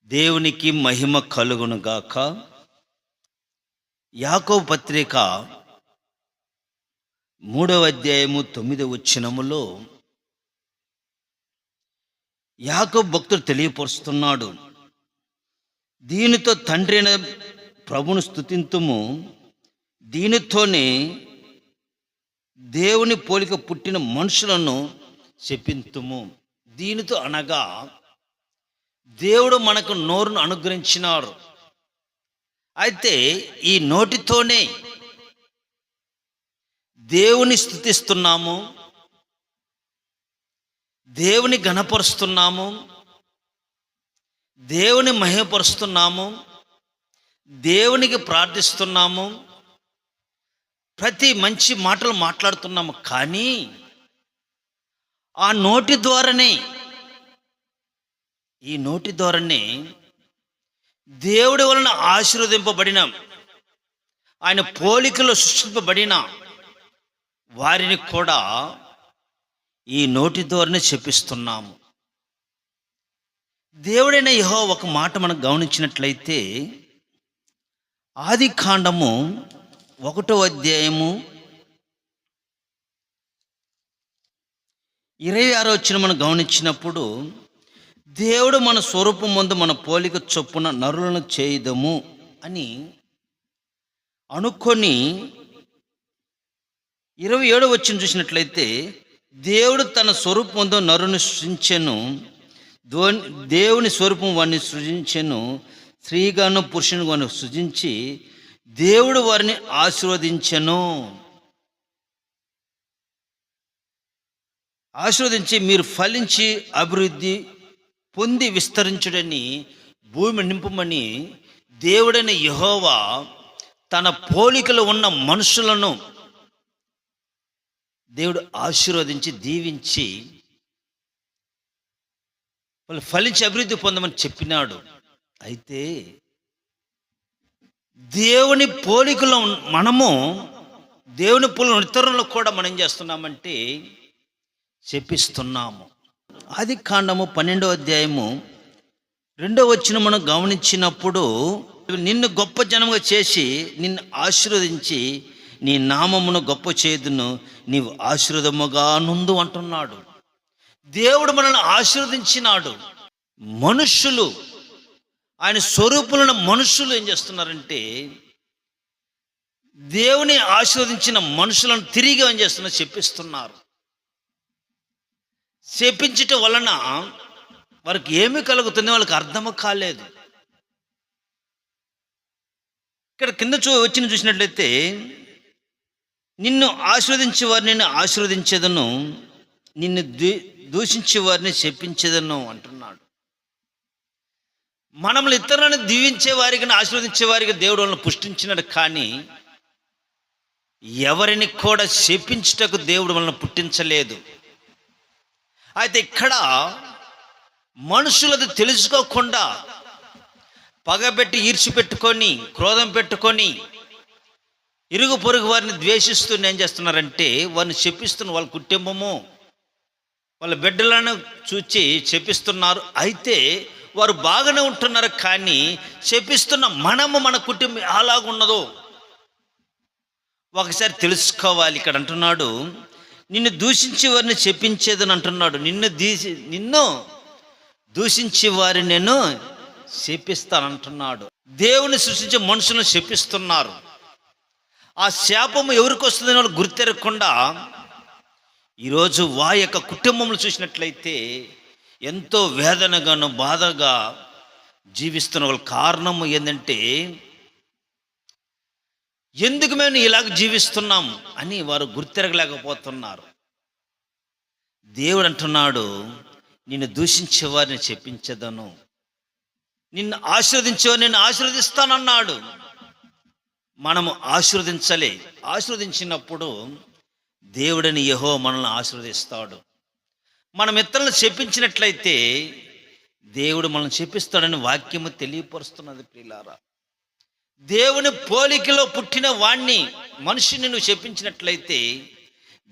దేవునికి మహిమ కలుగును గాక. యాకోబు పత్రిక 3:9 యాకోబు భక్తుడు తెలియపరుస్తున్నాడు, దీనితో తండ్రి అయిన ప్రభును స్తుతింతుము, దీనితోనే దేవుని పోలిక పుట్టిన మనుషులను శపింతుము. దీనితో అనగా దేవుడు మనకు నోరును అనుగ్రహించినారు. అయితే ఈ నోటితోనే దేవుని స్తుతిస్తున్నాము, దేవుని ఘనపరుస్తున్నాము, దేవుని మహిమపరుస్తున్నాము, దేవునికి ప్రార్థిస్తున్నాము, ప్రతి మంచి మాటలు మాట్లాడుతున్నాము. కానీ ఆ నోటి ద్వారానే ఈ నోటి ద్వారానే దేవుడి వలన ఆశీర్వదింపబడిన, ఆయన పోలికలో సృష్టింపబడిన వారిని కూడా ఈ నోటి ద్వారానే శపిస్తున్నాము. దేవుడైన యెహోవా ఒక మాట మనం గమనించినట్లయితే, ఆది కాండము 1:26 మనం గమనించినప్పుడు, దేవుడు మన స్వరూపం ముందు మన పోలిక చొప్పున నరులను చేయుదము అని అనుకొని 27 చూసినట్లయితే, దేవుడు తన స్వరూపం ముందు నరుని సృజించెను, దేవుని స్వరూపం వారిని సృజించెను, స్త్రీగాను పురుషుని వారిని సృజించి దేవుడు వారిని ఆశీర్వదించి మీరు ఫలించి అభివృద్ధి పొంది విస్తరించుడని భూమి నింపమని దేవుడైన యెహోవా తన పోలికలో ఉన్న మనుషులను దేవుడు ఆశీర్వదించి దీవించి వాళ్ళు ఫలించి అభివృద్ధి పొందమని చెప్పినాడు. అయితే దేవుని పోలికలో మనము దేవుని పోలికలో ఇతరులను కూడా మనం ఏం చేస్తున్నామంటే శపిస్తున్నాము. ఆది కాండము 12:2 మనం గమనించినప్పుడు, నిన్ను గొప్ప జనముగా చేసి నిన్ను ఆశీర్వదించి నీ నామమును గొప్ప చేయుదును, నీవు ఆశీర్వదముగా నుండు అంటున్నాడు. దేవుడు మనల్ని ఆశీర్వదించినాడు. మనుషులు, ఆయన స్వరూపులను మనుషులు ఏం చేస్తున్నారంటే, దేవుని ఆశీర్వదించిన మనుషులను తిరిగి ఏం చేస్తున్నారు, శపిస్తున్నారు. శపించటం వలన వారికి ఏమి కలుగుతుంది వాళ్ళకి అర్థము కాలేదు. ఇక్కడ కింద చూసినట్లయితే, నిన్ను ఆశీర్వదించే వారిని నేను ఆశీర్వదించేదను, నిన్ను దూషించే వారిని శపించేదను అంటున్నాడు. మనల్ని ఇతరులను దీవించే వారికి, ఆశీర్వదించే వారికి దేవుడు వాళ్ళని పుష్టించినాడు. కానీ ఎవరిని కూడా శపించుటకు దేవుడు వాళ్ళని పుట్టించలేదు. అయితే ఇక్కడ మనుషులది తెలుసుకోకుండా పగబెట్టి ఈర్చిపెట్టుకొని క్రోధం పెట్టుకొని ఇరుగు పొరుగు వారిని ద్వేషిస్తూ ఏం చేస్తున్నారంటే వారిని శపిస్తున్న వాళ్ళ కుటుంబము వాళ్ళ బిడ్డలను చూచి శపిస్తున్నారు. అయితే వారు బాగానే ఉంటున్నారు, కానీ శపిస్తున్న మనము మన కుటుంబం అలాగున్నదో ఒకసారి తెలుసుకోవాలి. ఇక్కడ అంటున్నాడు, నిన్ను దూషించే వారిని శపించేదని అంటున్నాడు. నిన్ను దూషించే వారిని నేను శపిస్తానంటున్నాడు. దేవుని సృష్టించే మనుషులను శపిస్తున్నారు. ఆ శాపము ఎవరికి వస్తుందని వాళ్ళు గుర్తెరగకుండా ఈరోజు వారి యొక్క కుటుంబంలో చూసినట్లయితే ఎంతో వేదనగాను బాధగా జీవిస్తున్న వాళ్ళ కారణము ఏంటంటే, ఎందుకు మేము ఇలాగ జీవిస్తున్నాం అని వారు గుర్తెరగలేకపోతున్నారు. దేవుడు అంటున్నాడు, నిన్ను దూషించే వారిని చెప్పించదను, నిన్ను ఆశీర్వదించేవారు నేను ఆశీర్వదిస్తానన్నాడు. మనము ఆశీర్వదించినప్పుడు దేవుడని యెహోవా మనల్ని ఆశీర్వదిస్తాడు. మనం ఇతరులను చెప్పించినట్లయితే దేవుడు మనల్ని చెప్పిస్తాడని వాక్యము తెలియపరుస్తున్నది. ప్రియులారా, దేవుని పోలికలో పుట్టిన వాణ్ణి మనిషిని నువ్వు చెప్పించినట్లయితే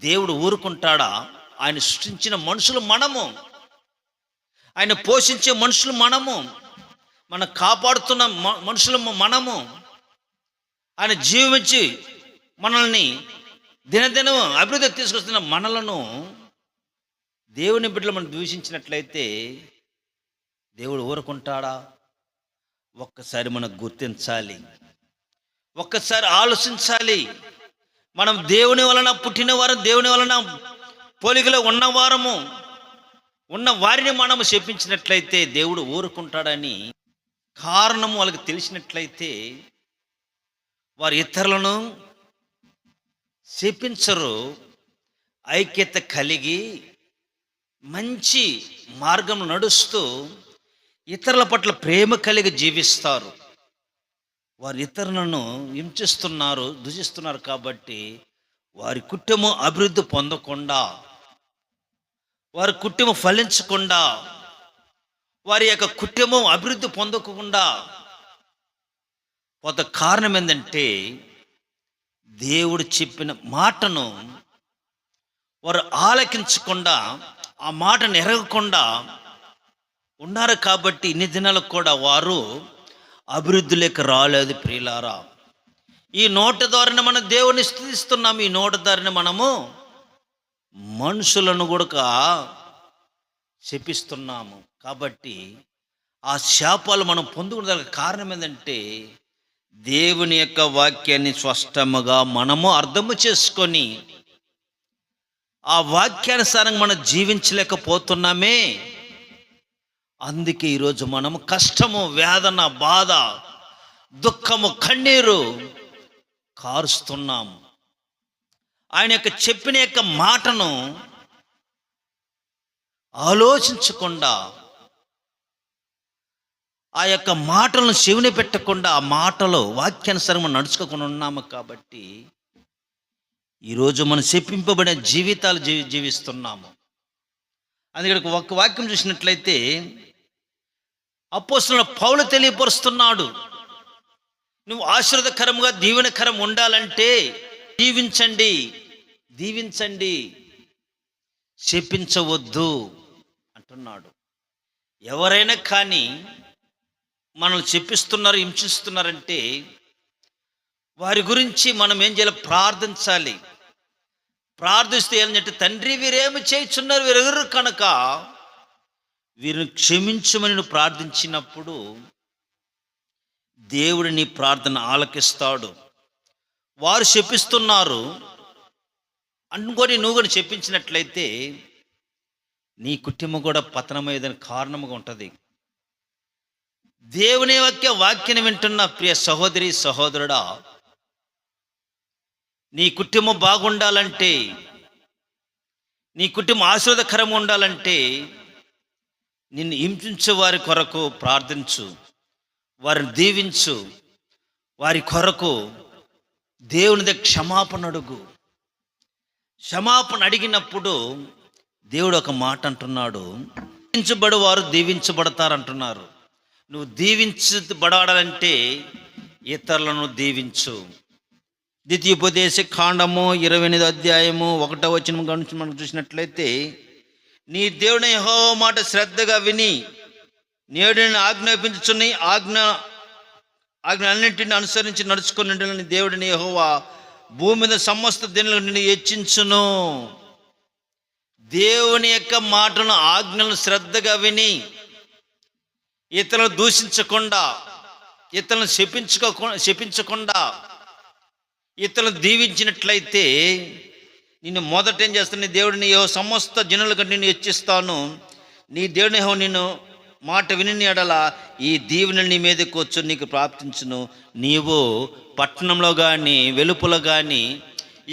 దేవుడు ఊరుకుంటాడా? ఆయన సృష్టించిన మనుషులు మనము, ఆయన పోషించే మనుషులు మనము, మనం కాపాడుతున్న మనుషులము మనము. ఆయన జీవించి మనల్ని దినదినం అభివృద్ధి తీసుకొస్తున్న మనలను దేవుని బిడ్డలు మనం దూషించినట్లయితే దేవుడు ఊరుకుంటాడా? ఒక్కసారి మనం గుర్తించాలి, ఒక్కసారి ఆలోచించాలి. మనం దేవుని వలన పుట్టినవారం, దేవుని వలన పోలికలో ఉన్నవారము, ఉన్న వారిని మనము శపించినట్లయితే దేవుడు ఊరుకుంటాడని కారణము వాళ్ళకి తెలిసినట్లయితే వారు ఇతరులను శపించరు. ఐక్యత కలిగి మంచి మార్గం నడుస్తూ ఇతరుల పట్ల ప్రేమ కలిగి జీవిస్తారు. వారు ఇతరులను హింసిస్తున్నారు, దూషిస్తున్నారు కాబట్టి వారి కుటుంబం అభివృద్ధి పొందకుండా, వారి కుటుంబం ఫలించకుండా, వారి యొక్క కుటుంబం అభివృద్ధి పొందకుండా కొంత కారణం ఏంటంటే దేవుడు చెప్పిన మాటను వారు ఆలకించకుండా, ఆ మాటను ఎరగకుండా ఉన్నారు. కాబట్టి ఇన్ని దినాలకు కూడా వారు అభివృద్ధిలోకి రాలేదు. ప్రియులారా, ఈ నోట ద్వారానే మనం దేవుని స్తుతిస్తున్నాము, ఈ నోట ద్వారానే మనము మనుషులను కూడా శపిస్తున్నాము. కాబట్టి ఆ శాపాలు మనం పొందుకునే కారణం ఏంటంటే దేవుని యొక్క వాక్యాన్ని స్పష్టముగా మనము అర్థము చేసుకొని ఆ వాక్యానుసారంగా మనం జీవించలేకపోతున్నామే. అందుకే ఈరోజు మనము కష్టము, వేదన, బాధ, దుఃఖము, కన్నీరు కారుస్తున్నాము. ఆయన యొక్క చెప్పిన యొక్క మాటను ఆలోచించకుండా, ఆ యొక్క మాటలను చెవిని పెట్టకుండా, ఆ మాటలో వాక్యానుసారం మనం నడుచుకోకుండా ఉన్నాము. కాబట్టి ఈరోజు మనం చెప్పింపబడిన జీవితాలు జీవిస్తున్నాము. అందుకే ఒక వాక్యం చూసినట్లయితే అపోస్తలుడైన పౌలు తెలియపరుస్తున్నాడు, నువ్వు ఆశీర్వాదకరంగా దీవెనకరం ఉండాలంటే దీవించండి, దీవించండి, శపించవద్దు అంటున్నాడు. ఎవరైనా కానీ మనల్ని చెప్పిస్తున్నారు, హింసిస్తున్నారంటే వారి గురించి మనం ఏం చేయాలి? ప్రార్థించాలి. ప్రార్థిస్తే ఏంటంటే, తండ్రి వీరేమి చేయుచున్నారు, వీరెవరు కనుక వీరిని క్షమించమని నువ్వు ప్రార్థించినప్పుడు దేవుడు నీ ప్రార్థన ఆలకిస్తాడు. వారు శపిస్తున్నారు అనుకొని నువ్వు కూడా చెప్పించినట్లయితే నీ కుటుంబం కూడా పతనమయ్యేదని కారణముగా ఉంటుంది. దేవుని యొక్క వాక్యాన్ని వింటున్న ప్రియ సహోదరి, సహోదరుడా, నీ కుటుంబం బాగుండాలంటే, నీ కుటుంబం ఆశీర్వాదకరంగా ఉండాలంటే నిన్ను హింసించే వారి కొరకు ప్రార్థించు, వారిని దీవించు, వారి కొరకు దేవుని దగ్గర క్షమాపణ అడుగు. క్షమాపణ అడిగినప్పుడు దేవుడు ఒక మాట అంటున్నాడు, దీవించబడు వారు దీవించబడతారంటున్నారు. నువ్వు దీవించబడాలంటే ఇతరులను దీవించు. ద్వితీయోపదేశ కాండము 28వ అధ్యాయము 1వ వచనం గురించి మనం చూసినట్లయితే, నీ దేవుని యెహోవా మాట శ్రద్ధగా విని నేడు నేను ఆజ్ఞాపించుచున్న ఆజ్ఞ అన్నింటిని అనుసరించి నడుచుకుని దేవుడిని యెహోవా భూమి మీద సమస్త దినాలను నిన్ను హెచ్చించును. దేవుని యొక్క మాటను, ఆజ్ఞలను శ్రద్ధగా విని ఇతరులను దూషించకుండా, ఇతరులను శపించకుండా ఇతరులను దీవించినట్లయితే నిన్ను మొదట ఏం చేస్తాను? నీ దేవుడిని యెహోవా సమస్త జనులకు నిన్ను హెచ్చిస్తాను. నీ దేవుని యెహోవా నిన్ను మాట విని ఎడల ఈ దీవెనలు నీ మీదకి వచ్చు, నీకు ప్రాప్తించును. నీవు పట్టణంలో కానీ వెలుపల కానీ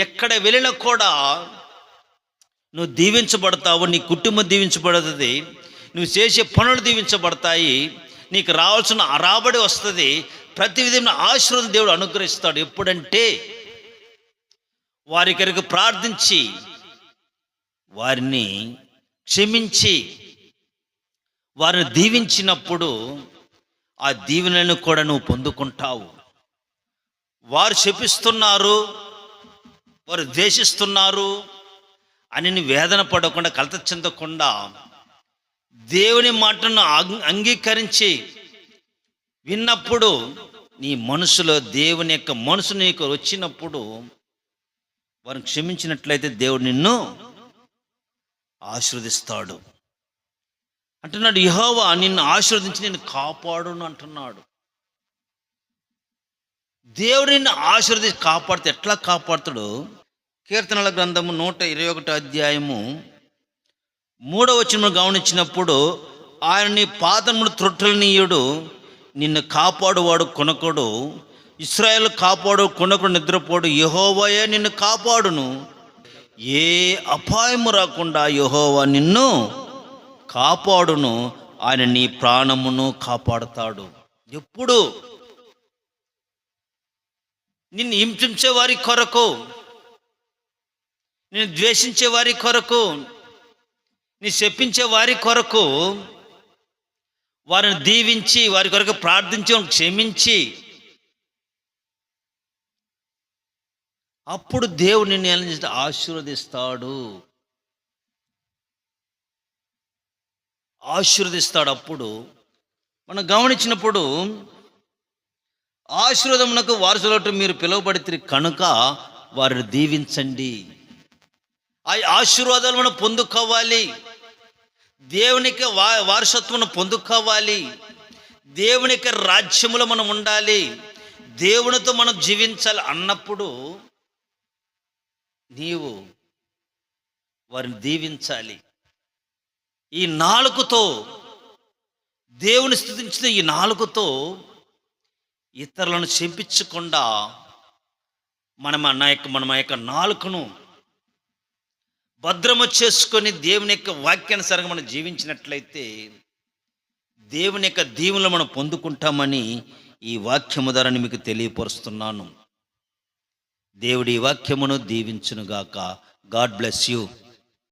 ఎక్కడ వెళ్ళినా కూడా నువ్వు దీవించబడతావు. నీ కుటుంబం దీవించబడుతుంది, నువ్వు చేసే పనులు దీవించబడతాయి, నీకు రావాల్సిన రాబడి వస్తుంది, ప్రతి విధమైన ఆశీర్వాదం దేవుడు అనుగ్రహిస్తాడు. ఎప్పుడంటే వారి కొరకు ప్రార్థించి వారిని క్షమించి వారిని దీవించినప్పుడు ఆ దీవెనలను కూడా నువ్వు పొందుకుంటావు. వారు శపిస్తున్నారు, వారు ద్వేషిస్తున్నారు అని నువ్వు వేదన పడకుండా, కలత చెందకుండా దేవుని మాటను అంగీకరించి విన్నప్పుడు నీ మనసులో దేవుని యొక్క మనసు నీకు వచ్చినప్పుడు వారిని క్షమించినట్లయితే దేవుడు నిన్ను ఆశీర్వదిస్తాడు అంటున్నాడు. యెహోవా నిన్ను ఆశీర్వదించి నిన్ను కాపాడును అంటున్నాడు. దేవుడు నిన్ను ఆశీర్వదించి కాపాడితే ఎట్లా కాపాడుతాడు? కీర్తనల గ్రంథము 121 అధ్యాయము 3వ వచనం గమనించినప్పుడు, ఆయన నీ పాదములు త్రొట్టెలనీయుడు, నిన్ను కాపాడువాడు కొనకుడు, ఇశ్రాయేలు కాపాడు కొనకుడు నిద్రపోడు, యెహోవాయే నిన్ను కాపాడును, ఏ అపాయము రాకుండా యెహోవా నిన్ను కాపాడును, ఆయన నీ ప్రాణమును కాపాడుతాడు. ఎప్పుడు? నిన్ను హింసించే వారి కొరకు, నిన్ను ద్వేషించే వారి కొరకు, నీ శపించే వారి కొరకు, వారిని దీవించి వారి కొరకు ప్రార్థించి క్షమించి, అప్పుడు దేవుడు నిన్ను ఆశీర్వదిస్తాడు. అప్పుడు మనం గమనించినప్పుడు, ఆశీర్వాదమునకు వారసులట మీరు పిలువబడితే కనుక వారిని దీవించండి. ఆ ఆశీర్వాదాలు మనం పొందుకోవాలి, దేవునికి వారసత్వం పొందుకోవాలి, దేవునికి రాజ్యములో మనం ఉండాలి, దేవునితో మనం జీవించాలి అన్నప్పుడు నీవు వారిని దీవించాలి. ఈ నాలుకతో, దేవుని స్తుతించిన ఈ నాలుకతో ఇతరులను శపించకుండా మన యొక్క నాలుకను భద్రము చేసుకొని దేవుని యొక్క వాక్యానుసారంగా మనం జీవించినట్లయితే దేవుని యొక్క దీవెనలు మనం పొందుకుంటామని ఈ వాక్యము ద్వారా మీకు తెలియపరుస్తున్నాను. దేవుడి వాక్యమును దీవించునుగాక. God bless you.